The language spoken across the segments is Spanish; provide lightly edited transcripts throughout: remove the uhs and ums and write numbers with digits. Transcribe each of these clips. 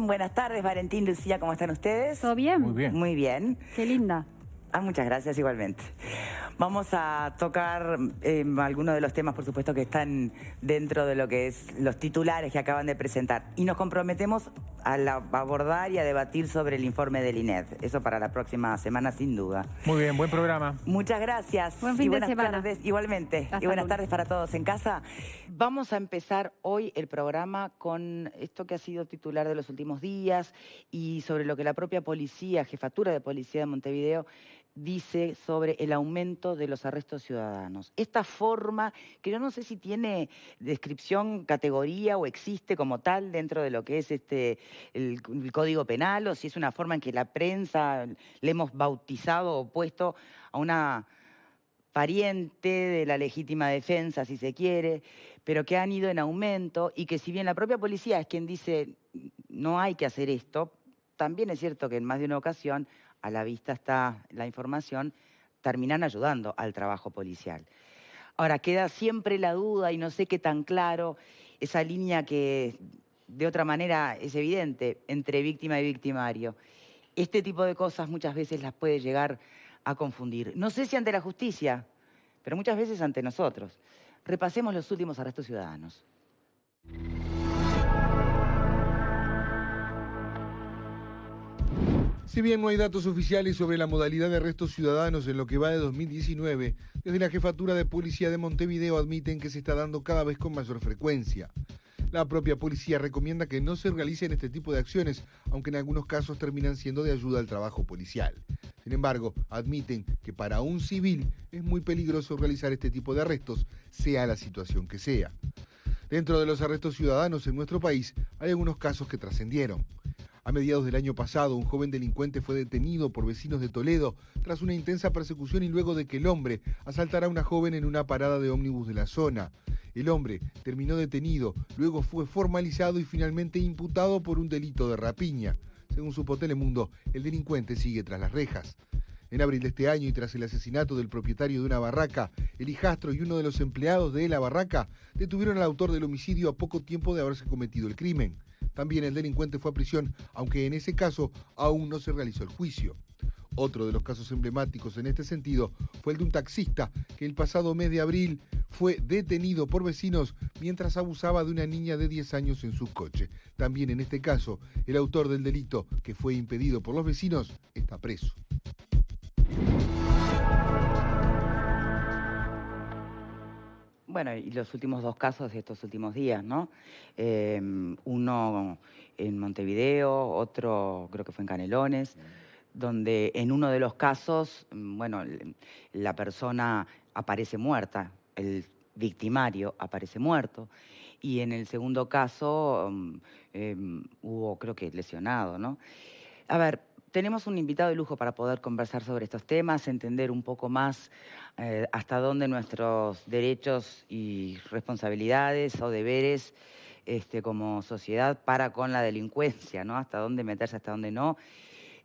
Buenas tardes, Valentín, Lucía, ¿cómo están ustedes? ¿Todo bien? Muy bien. Muy bien. Qué linda. Muchas gracias, igualmente. Vamos a tocar algunos de los temas, por supuesto, que están dentro de lo que es los titulares que acaban de presentar. Y nos comprometemos a abordar y a debatir sobre el informe del INED. Eso para la próxima semana, sin duda. Muy bien, buen programa. Muchas gracias. Buen fin de buenas semana. tardes, igualmente. Hasta Y buenas lunes. tardes para todos en casa. Vamos a empezar hoy el programa con esto que ha sido titular de los últimos días y sobre lo que la propia policía, Jefatura de Policía de Montevideo, dice sobre el aumento de los arrestos ciudadanos. Esta forma, que yo no sé si tiene descripción, categoría o existe como tal dentro de lo que es el Código Penal, o si es una forma en que la prensa le hemos bautizado o puesto a una pariente de la legítima defensa, si se quiere, pero que han ido en aumento y que si bien la propia policía es quien dice no hay que hacer esto, también es cierto que en más de una ocasión, a la vista está la información, terminan ayudando al trabajo policial. Ahora, queda siempre la duda y no sé qué tan claro esa línea que de otra manera es evidente entre víctima y victimario. Este tipo de cosas muchas veces las puede llegar a confundir. No sé si ante la justicia, pero muchas veces ante nosotros. Repasemos los últimos arrestos ciudadanos. Si bien no hay datos oficiales sobre la modalidad de arrestos ciudadanos en lo que va de 2019, desde la Jefatura de Policía de Montevideo admiten que se está dando cada vez con mayor frecuencia. La propia policía recomienda que no se realicen este tipo de acciones, aunque en algunos casos terminan siendo de ayuda al trabajo policial. Sin embargo, admiten que para un civil es muy peligroso realizar este tipo de arrestos, sea la situación que sea. Dentro de los arrestos ciudadanos en nuestro país hay algunos casos que trascendieron. A mediados del año pasado, un joven delincuente fue detenido por vecinos de Toledo tras una intensa persecución y luego de que el hombre asaltara a una joven en una parada de ómnibus de la zona. El hombre terminó detenido, luego fue formalizado y finalmente imputado por un delito de rapiña. Según supo Telemundo, el delincuente sigue tras las rejas. En abril de este año y tras el asesinato del propietario de una barraca, el hijastro y uno de los empleados de la barraca detuvieron al autor del homicidio a poco tiempo de haberse cometido el crimen. También el delincuente fue a prisión, aunque en ese caso aún no se realizó el juicio. Otro de los casos emblemáticos en este sentido fue el de un taxista que el pasado mes de abril fue detenido por vecinos mientras abusaba de una niña de 10 años en su coche. También en este caso, el autor del delito, que fue impedido por los vecinos, está preso. Bueno, y los últimos dos casos de estos últimos días, ¿no? Uno en Montevideo, otro creo que fue en Canelones, donde en uno de los casos, bueno, la persona aparece muerta, el victimario aparece muerto, y en el segundo caso hubo, creo que, lesionado, ¿no? A ver, tenemos un invitado de lujo para poder conversar sobre estos temas, entender un poco más hasta dónde nuestros derechos y responsabilidades o deberes como sociedad para con la delincuencia, ¿no? Hasta dónde meterse, hasta dónde no.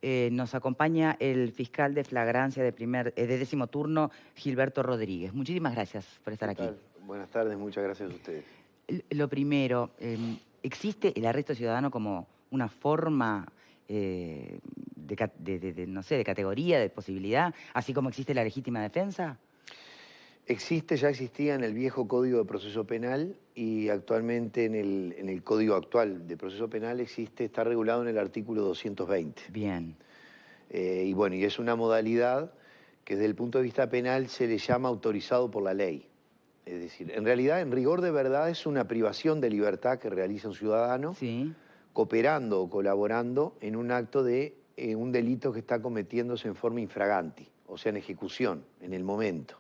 Nos acompaña el fiscal de flagrancia de décimo turno, Gilberto Rodríguez. Muchísimas gracias por estar aquí. Buenas tardes, muchas gracias a ustedes. Lo primero, ¿existe el arresto ciudadano como una forma no sé, de categoría, de posibilidad, así como existe la legítima defensa? Ya existía en el viejo Código de Proceso Penal y actualmente en el Código actual de Proceso Penal está regulado en el artículo 220. Bien. Y bueno, y es una modalidad que desde el punto de vista penal se le llama autorizado por la ley. Es decir, en realidad, en rigor de verdad, es una privación de libertad que realiza un ciudadano. Sí. Cooperando o colaborando en un acto de un delito que está cometiéndose en forma infraganti, o sea, en ejecución, en el momento.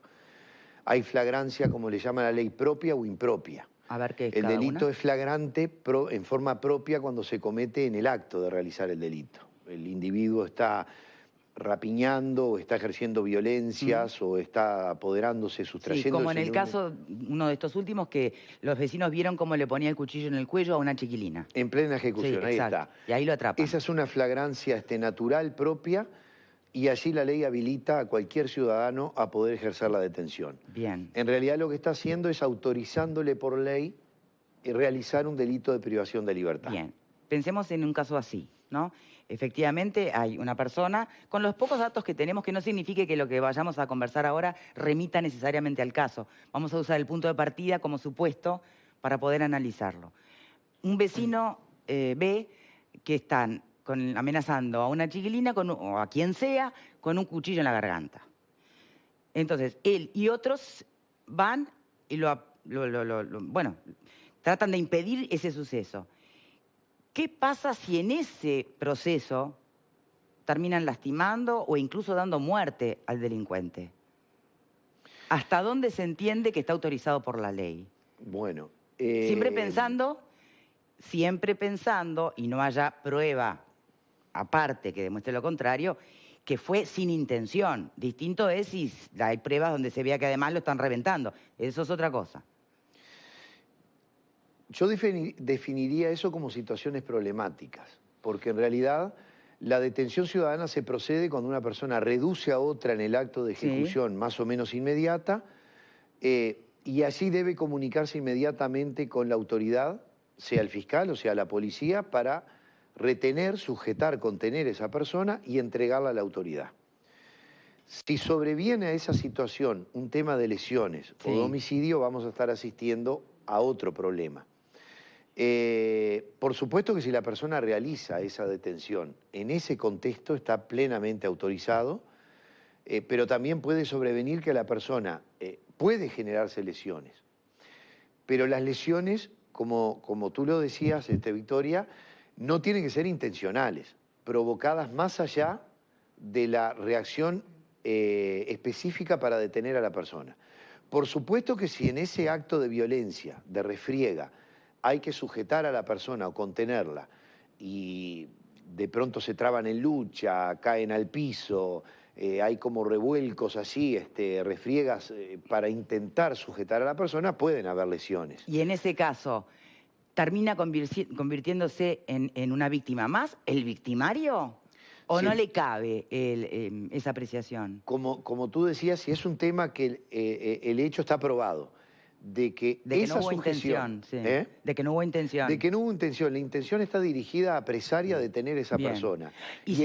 Hay flagrancia, como le llama la ley, propia o impropia. A ver qué es El cada delito una. es flagrante en forma propia cuando se comete en el acto de realizar el delito. El individuo está rapiñando o está ejerciendo violencias o está apoderándose, Sí, sustrayéndose. como en el caso, uno de estos últimos, que los vecinos vieron cómo le ponía el cuchillo en el cuello a una chiquilina. En plena ejecución, Sí, ahí exacto. está. Y ahí lo atrapan. Esa es una flagrancia natural propia y allí la ley habilita a cualquier ciudadano a poder ejercer la detención. Bien. En realidad lo que está haciendo es autorizándole por ley realizar un delito de privación de libertad. Bien. pensemos en un caso así, ¿no? Efectivamente, hay una persona, con los pocos datos que tenemos, que no signifique que lo que vayamos a conversar ahora remita necesariamente al caso. Vamos a usar el punto de partida como supuesto para poder analizarlo. Un vecino ve que están amenazando a una chiquilina o a quien sea con un cuchillo en la garganta. Entonces, él y otros van y tratan de impedir ese suceso. ¿Qué pasa si en ese proceso terminan lastimando o incluso dando muerte al delincuente? ¿Hasta dónde se entiende que está autorizado por la ley? Bueno. Siempre pensando, y no haya prueba aparte que demuestre lo contrario, que fue sin intención. Distinto es si hay pruebas donde se vea que además lo están reventando. Eso es otra cosa. Yo definiría eso como situaciones problemáticas, porque en realidad la detención ciudadana se procede cuando una persona reduce a otra en el acto de ejecución más o menos inmediata, y allí debe comunicarse inmediatamente con la autoridad, sea el fiscal o sea la policía, para retener, sujetar, contener a esa persona y entregarla a la autoridad. Si sobreviene a esa situación un tema de lesiones o de homicidio, vamos a estar asistiendo a otro problema. Por supuesto que si la persona realiza esa detención en ese contexto está plenamente autorizado, pero también puede sobrevenir que la persona puede generarse lesiones. Pero las lesiones, como tú lo decías, Victoria, no tienen que ser intencionales, provocadas más allá de la reacción específica para detener a la persona. Por supuesto que si en ese acto de violencia, de refriega, hay que sujetar a la persona o contenerla y de pronto se traban en lucha, caen al piso, hay como revuelcos así, refriegas para intentar sujetar a la persona, pueden haber lesiones. Y en ese caso, ¿termina convirtiéndose en una víctima más el victimario? ¿O no le cabe esa apreciación? Como tú decías, si es un tema que el hecho está probado, de que esa no hubo sujeción, intención, de que no hubo intención. De que no hubo intención. La intención está dirigida a apresar y a detener a esa persona. Y si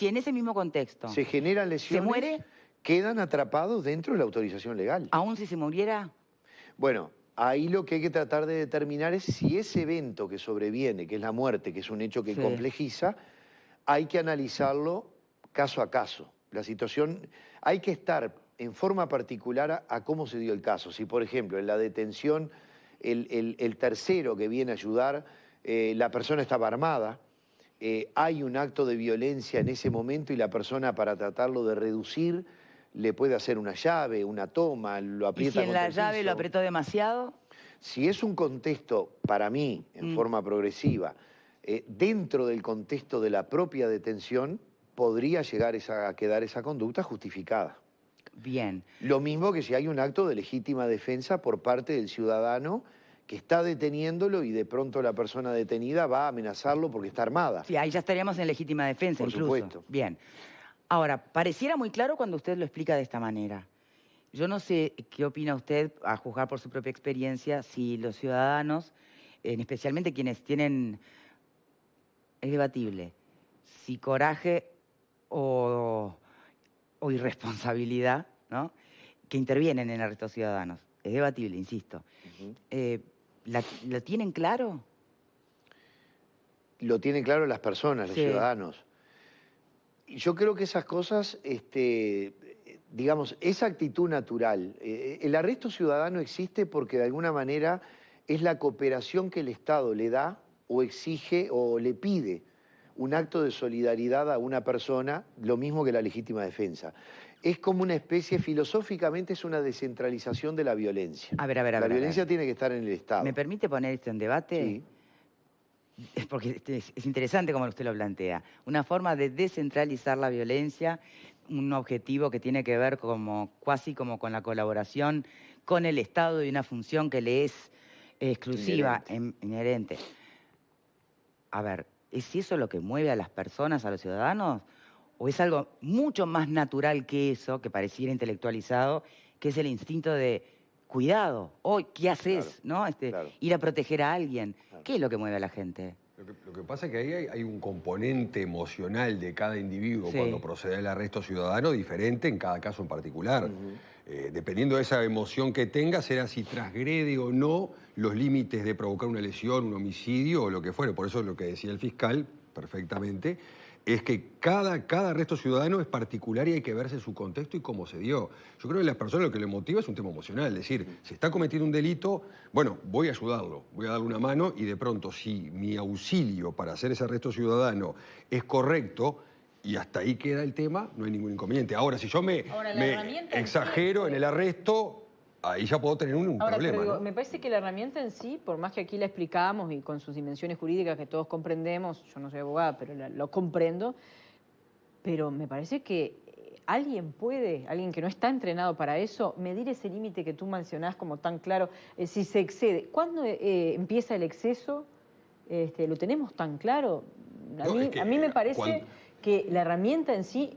en ese mismo contexto se generan lesiones, ¿se muere? Quedan atrapados dentro de la autorización legal. ¿Aún si se muriera? Bueno, ahí lo que hay que tratar de determinar es si ese evento que sobreviene, que es la muerte, que es un hecho que complejiza, hay que analizarlo caso a caso. La situación, hay que estar en forma particular a cómo se dio el caso. Si, por ejemplo, en la detención, el tercero que viene a ayudar, la persona estaba armada, hay un acto de violencia en ese momento y la persona, para tratarlo de reducir, le puede hacer una llave, una toma, lo aprieta. ¿Y si en la llave lo apretó demasiado? Si es un contexto, para mí, en forma progresiva, dentro del contexto de la propia detención, podría llegar a quedar esa conducta justificada. Bien. Lo mismo que si hay un acto de legítima defensa por parte del ciudadano que está deteniéndolo y de pronto la persona detenida va a amenazarlo porque está armada. Sí, ahí ya estaríamos en legítima defensa incluso. Por supuesto. Bien. Ahora, pareciera muy claro cuando usted lo explica de esta manera. Yo no sé qué opina usted, a juzgar por su propia experiencia, si los ciudadanos, especialmente quienes tienen, es debatible, si coraje o irresponsabilidad, ¿no?, que intervienen en arrestos ciudadanos. Es debatible, insisto. ¿Lo tienen claro? Lo tienen claro las personas, los ciudadanos. Yo creo que esas cosas, digamos, esa actitud natural, el arresto ciudadano existe porque de alguna manera es la cooperación que el Estado le da o exige o le pide un acto de solidaridad a una persona, lo mismo que la legítima defensa. Es como una especie, filosóficamente es una descentralización de la violencia. La violencia tiene que estar en el Estado. ¿Me permite poner esto en debate? Sí. Porque es interesante como usted lo plantea. Una forma de descentralizar la violencia, un objetivo que tiene que ver casi como con la colaboración con el Estado y una función que le es exclusiva, inherente. A ver, ¿es eso lo que mueve a las personas, a los ciudadanos? ¿O es algo mucho más natural que eso, que pareciera intelectualizado, que es el instinto de cuidado? Hoy, ¿qué haces? Claro, ¿No? Ir a proteger a alguien. Claro. ¿Qué es lo que mueve a la gente? Lo que pasa es que ahí hay un componente emocional de cada individuo Sí. cuando procede al arresto ciudadano diferente en cada caso en particular. Dependiendo de esa emoción que tenga, será si transgrede o no los límites de provocar una lesión, un homicidio o lo que fuere. Por eso lo que decía el fiscal, perfectamente, es que cada arresto ciudadano es particular y hay que verse su contexto y cómo se dio. Yo creo que a las personas lo que les motiva es un tema emocional, es decir, si está cometiendo un delito, bueno, voy a ayudarlo, voy a darle una mano y de pronto si mi auxilio para hacer ese arresto ciudadano es correcto y hasta ahí queda el tema, no hay ningún inconveniente. Ahora, si yo me exagero en el arresto, ahí ya puedo tener un Ahora, problema. pero digo, ¿no? me parece que la herramienta en sí, por más que aquí la explicamos y con sus dimensiones jurídicas que todos comprendemos, yo no soy abogada, pero lo comprendo, pero me parece que alguien que no está entrenado para eso, medir ese límite que tú mencionás como tan claro, si se excede. ¿Cuándo empieza el exceso? ¿Lo tenemos tan claro? A mí me parece que la herramienta en sí,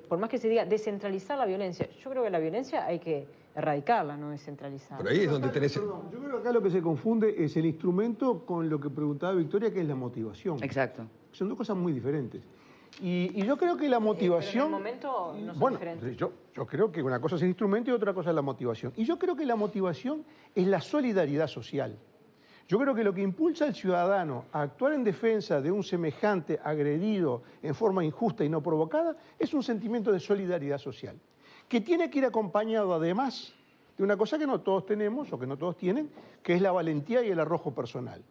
por más que se diga descentralizar la violencia, yo creo que la violencia hay que erradicarla, no descentralizarla. Pero ahí es donde tenés... Perdón, yo creo que acá lo que se confunde es el instrumento con lo que preguntaba Victoria, que es la motivación. Exacto. Son dos cosas muy diferentes. Y yo creo que la motivación... Pero en el momento no son bueno, diferentes. yo creo que una cosa es el instrumento y otra cosa es la motivación. Y yo creo que la motivación es la solidaridad social. Yo creo que lo que impulsa al ciudadano a actuar en defensa de un semejante agredido en forma injusta y no provocada es un sentimiento de solidaridad social, que tiene que ir acompañado además de una cosa que no todos tenemos o que no todos tienen, que es la valentía y el arrojo personal.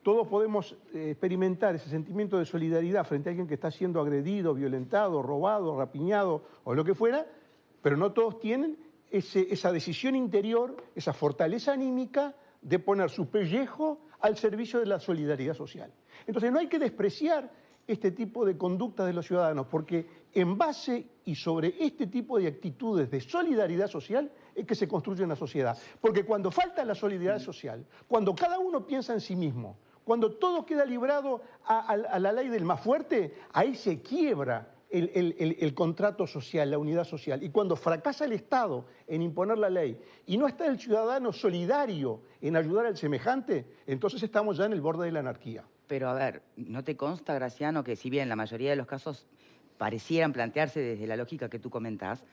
Todos podemos experimentar ese sentimiento de solidaridad frente a alguien que está siendo agredido, violentado, robado, rapiñado o lo que fuera, pero no todos tienen esa decisión interior, esa fortaleza anímica de poner su pellejo al servicio de la solidaridad social. Entonces no hay que despreciar este tipo de conductas de los ciudadanos, porque en base y sobre este tipo de actitudes de solidaridad social es que se construye una sociedad. Porque cuando falta la solidaridad social, cuando cada uno piensa en sí mismo, cuando todo queda librado a la ley del más fuerte, ahí se quiebra el contrato social, la unidad social. Y cuando fracasa el Estado en imponer la ley y no está el ciudadano solidario en ayudar al semejante, entonces estamos ya en el borde de la anarquía. Pero a ver, ¿no te consta, Graciano, que si bien la mayoría de los casos parecieran plantearse desde la lógica que tú comentás,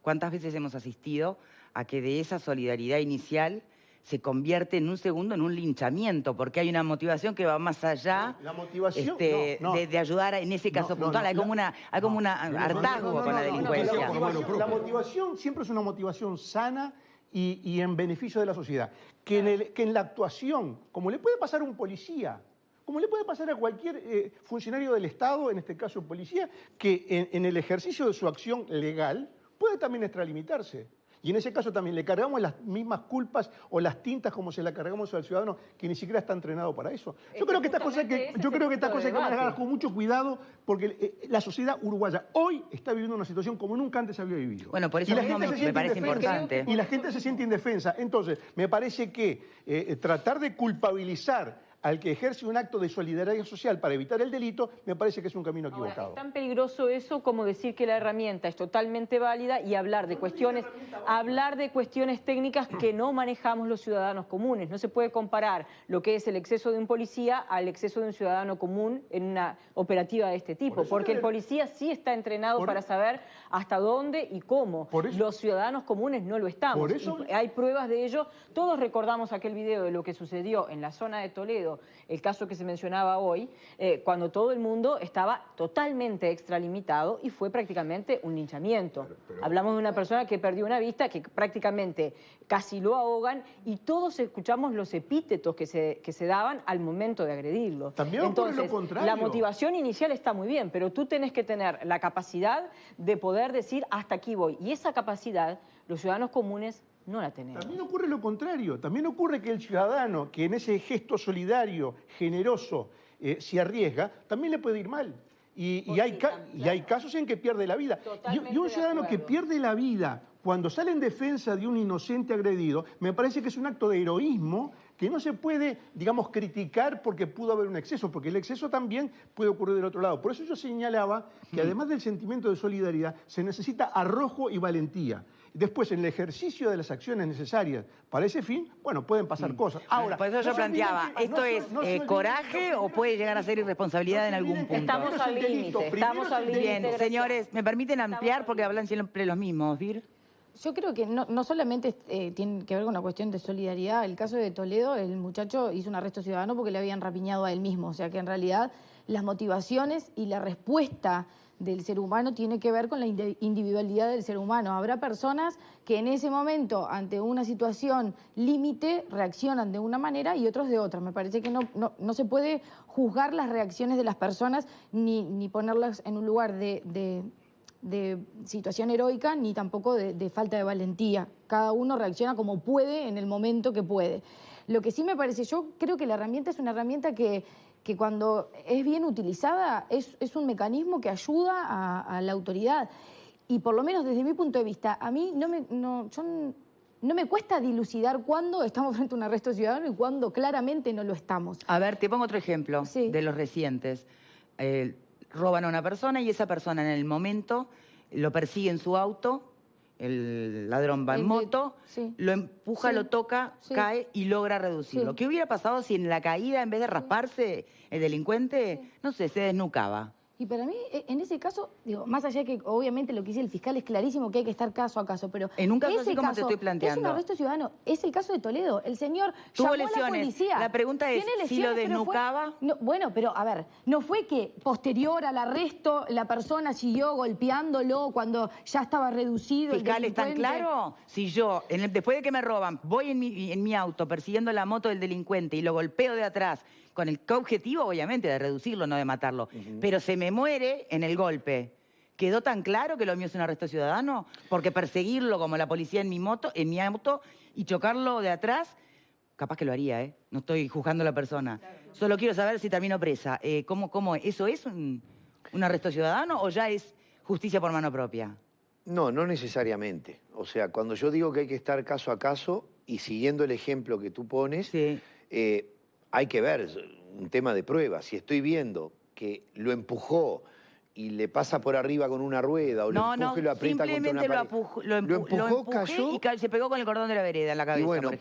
cuántas veces hemos asistido a que de esa solidaridad inicial se convierte en un segundo en un linchamiento, porque hay una motivación que va más allá La motivación, de ayudar en ese caso puntual? Hay como un hartazgo con la delincuencia. La motivación siempre es una motivación sana y en beneficio de la sociedad. Que en la actuación, como le puede pasar a un policía, como le puede pasar a cualquier funcionario del Estado, en este caso un policía, que en el ejercicio de su acción legal puede también extralimitarse. Y en ese caso también le cargamos las mismas culpas o las tintas como se la cargamos al ciudadano que ni siquiera está entrenado para eso. Yo creo que estas cosas hay que manejar con mucho cuidado porque la sociedad uruguaya hoy está viviendo una situación como nunca antes había vivido. Bueno, por eso mismo me parece importante. Y la gente se siente indefensa. Entonces, me parece que tratar de culpabilizar al que ejerce un acto de solidaridad social para evitar el delito, me parece que es un camino equivocado. Ahora, es tan peligroso eso como decir que la herramienta es totalmente válida y hablar de cuestiones técnicas que no manejamos los ciudadanos comunes. No se puede comparar lo que es el exceso de un policía al exceso de un ciudadano común en una operativa de este tipo, porque el policía sí está entrenado para saber hasta dónde y cómo. Los ciudadanos comunes no lo estamos. Y hay pruebas de ello. Todos recordamos aquel video de lo que sucedió en la zona de Toledo, el caso que se mencionaba hoy, cuando todo el mundo estaba totalmente extralimitado y fue prácticamente un linchamiento. Hablamos de una persona que perdió una vista, que prácticamente casi lo ahogan y todos escuchamos los epítetos que se daban al momento de agredirlo. También ocurre lo contrario. La motivación inicial está muy bien, pero tú tenés que tener la capacidad de poder decir hasta aquí voy. Y esa capacidad los ciudadanos comunes no la tenemos. También ocurre lo contrario. También ocurre que el ciudadano que en ese gesto solidario, generoso, se arriesga, también le puede ir mal. Y hay casos en que pierde la vida. Y un ciudadano que pierde la vida cuando sale en defensa de un inocente agredido, me parece que es un acto de heroísmo que no se puede, digamos, criticar porque pudo haber un exceso, porque el exceso también puede ocurrir del otro lado. Por eso yo señalaba que además del sentimiento de solidaridad, se necesita arrojo y valentía. Después, en el ejercicio de las acciones necesarias para ese fin, bueno, pueden pasar cosas. Ahora, por eso yo planteaba, ¿esto es coraje o puede llegar a ser irresponsabilidad en algún punto? Estamos al límite, estamos al límite. Bien, señores, ¿me permiten ampliar porque hablan siempre los mismos, Vir? Yo creo que no solamente tiene que ver con una cuestión de solidaridad. El caso de Toledo, el muchacho hizo un arresto ciudadano porque le habían rapiñado a él mismo. O sea que en realidad las motivaciones y la respuesta del ser humano tiene que ver con la individualidad del ser humano. Habrá personas que en ese momento, ante una situación límite, reaccionan de una manera y otros de otra. Me parece que no se puede juzgar las reacciones de las personas ni ponerlas en un lugar de situación heroica ni tampoco de falta de valentía. Cada uno reacciona como puede en el momento que puede. Lo que sí me parece, yo creo que la herramienta es una herramienta que cuando es bien utilizada es un mecanismo que ayuda a la autoridad. Y por lo menos desde mi punto de vista, a mí no me cuesta dilucidar cuándo estamos frente a un arresto ciudadano y cuándo claramente no lo estamos. A ver, te pongo otro ejemplo de los recientes. Roban a una persona y esa persona en el momento lo persigue en su auto, el ladrón va en moto, lo empuja, lo toca, cae y logra reducirlo. ¿Qué hubiera pasado si en la caída, en vez de rasparse, el delincuente, no sé, se desnucaba? Y para mí, en ese caso, digo, más allá de que obviamente lo que dice el fiscal es clarísimo que hay que estar caso a caso, pero en un caso ese así como caso, te estoy planteando. Es un arresto ciudadano. Es el caso de Toledo. El señor tuvo llamó lesiones. A la policía. La pregunta es, si lo desnucaba... Bueno, pero a ver, no fue que posterior al arresto la persona siguió golpeándolo cuando ya estaba reducido. ¿Fiscal es tan claro? Si yo, después de que me roban, voy en mi auto persiguiendo la moto del delincuente y lo golpeo de atrás, con el objetivo, obviamente, de reducirlo, no de matarlo, pero se me muere en el golpe. ¿Quedó tan claro que lo mío es un arresto ciudadano? Porque perseguirlo como la policía en mi auto, y chocarlo de atrás, capaz que lo haría, ¿eh? No estoy juzgando a la persona. Solo quiero saber si termino presa. ¿Cómo eso es un arresto ciudadano o ya es justicia por mano propia? No, no necesariamente. O sea, cuando yo digo que hay que estar caso a caso y siguiendo el ejemplo que tú pones, hay que ver un tema de prueba. Si estoy viendo que lo empujó y le pasa por arriba con una rueda o lo empuja y lo aprieta contra una pared. Lo empujó, cayó y se pegó con el cordón de la vereda en la cabeza. Y bueno,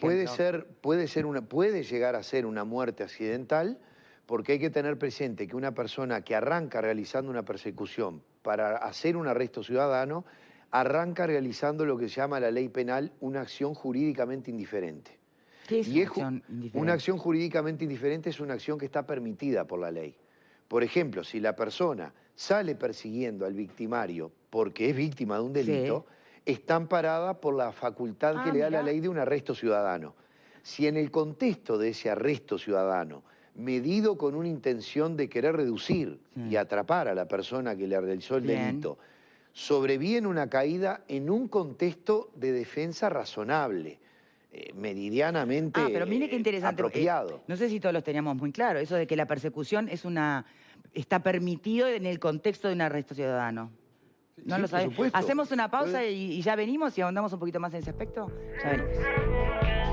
puede llegar a ser una muerte accidental, porque hay que tener presente que una persona que arranca realizando una persecución para hacer un arresto ciudadano, arranca realizando lo que se llama la ley penal una acción jurídicamente indiferente. ¿Qué es una acción indiferente? Una acción jurídicamente indiferente es una acción que está permitida por la ley. Por ejemplo, si la persona sale persiguiendo al victimario porque es víctima de un delito, está amparada por la facultad que le da la ley de un arresto ciudadano. Si en el contexto de ese arresto ciudadano, medido con una intención de querer reducir y atrapar a la persona que le realizó el delito, sobreviene una caída en un contexto de defensa razonable, meridianamente pero mire qué interesante. apropiado. No sé si todos los teníamos muy claro, eso de que la persecución está permitido en el contexto de un arresto ciudadano. No lo sabemos. Hacemos una pausa y ya venimos y ahondamos un poquito más en ese aspecto. Ya venimos.